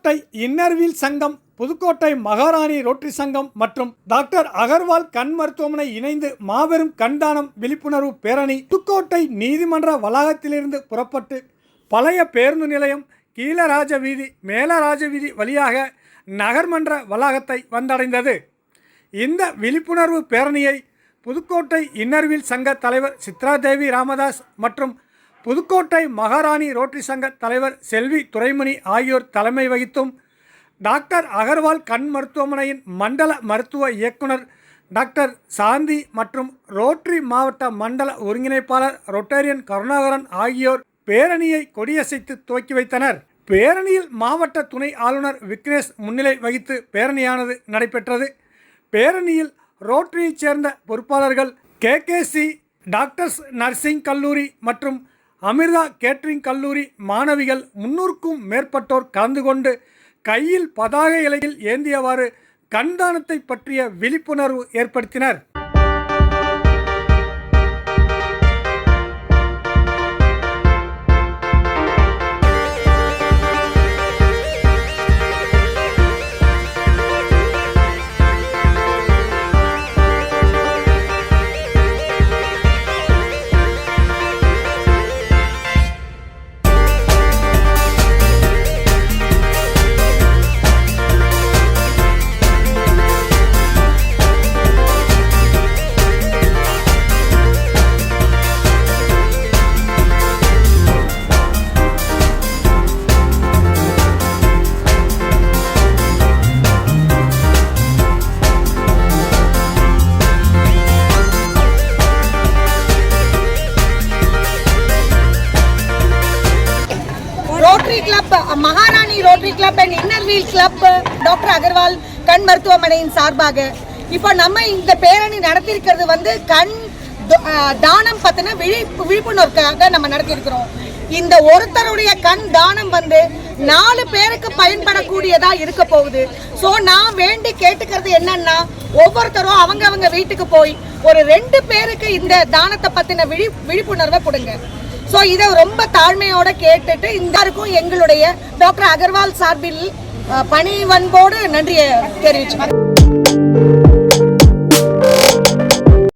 Pudukkottai Inner Wheel சங்கம், புதுக்கோட்டை மகாராணி rotary சங்கம் மற்றும் டாக்டர் அகர்வால் கண் மருத்துவமனை இணைந்து மாபெரும் கண்தானம் விழிப்புணர்வு பேரணி புதுக்கோட்டை நீதிமன்ற வளாகத்திலிருந்து புறப்பட்டு பழைய பேருந்து நிலையம், கீழராஜ வீதி, மேலராஜ வீதி வழியாக நகர்மன்ற வளாகத்தை வந்தடைந்தது. இந்த விழிப்புணர்வு பேரணியை புதுக்கோட்டை இன்னர்வீல் சங்க தலைவர் சித்ராதேவி ராமதாஸ் மற்றும் புதுக்கோட்டை மகாராணி ரோட்டரி சங்க தலைவர் செல்வி துரைமணி ஆகியோர் தலைமை வகித்தும், டாக்டர் அகர்வால் கண் மருத்துவமனையின் மண்டல மருத்துவ இயக்குனர் டாக்டர் சாந்தி மற்றும் ரோட்டரி மாவட்ட மண்டல ஒருங்கிணைப்பாளர் ரொட்டேரியன் கருணாகரன் ஆகியோர் பேரணியை கொடியசைத்து துவக்கி வைத்தனர். பேரணியில் மாவட்ட துணை ஆளுநர் விக்னேஷ் முன்னிலை வகித்து பேரணியானது நடைபெற்றது. பேரணியில் ரோட்டரியைச் சேர்ந்த பொறுப்பாளர்கள் KKC டாக்டர்ஸ் நர்சிங் கல்லூரி மற்றும் அமிர்தா கேட்டரிங் கல்லூரி மாணவிகள் 300க்கும் மேற்பட்டோர் கலந்து கொண்டு கையில் பதாகை இலையில் ஏந்தியவாறு கண்தானத்தை பற்றிய விழிப்புணர்வு ஏற்படுத்தினர். ரோட்டரி கிளப், மகாராணி rotary club and Inner Wheel club, doctor Agarwal கண் மருத்துவமனையின் சார்பாக இப்போ நம்ம இந்த பேரணி நடத்தியிருக்கிறது கண் தானம் பற்றின விழிப்புணர்வுக்காக நம்ம நடத்தியிருக்கிறோம். இந்த ஒருத்தருடைய கண் தானம் 4 பேருக்கு பயன்படக்கூடியதா இருக்க போகுது. ஸோ நான் வேண்டி கேட்டுக்கிறது என்னன்னா, ஒவ்வொருத்தரும் அவங்க வீட்டுக்கு போய் ஒரு 2 பேருக்கு இந்த தானத்தை பற்றின விழிப்புணர்வை கொடுங்க. ஸோ இதை ரொம்ப தாழ்மையோட கேட்டுட்டு எல்லாருக்கும் எங்களுடைய டாக்டர் அகர்வால் சார்பில் பணிவன்போடு நன்றியை தெரிவிச்சுக்கிறேன்.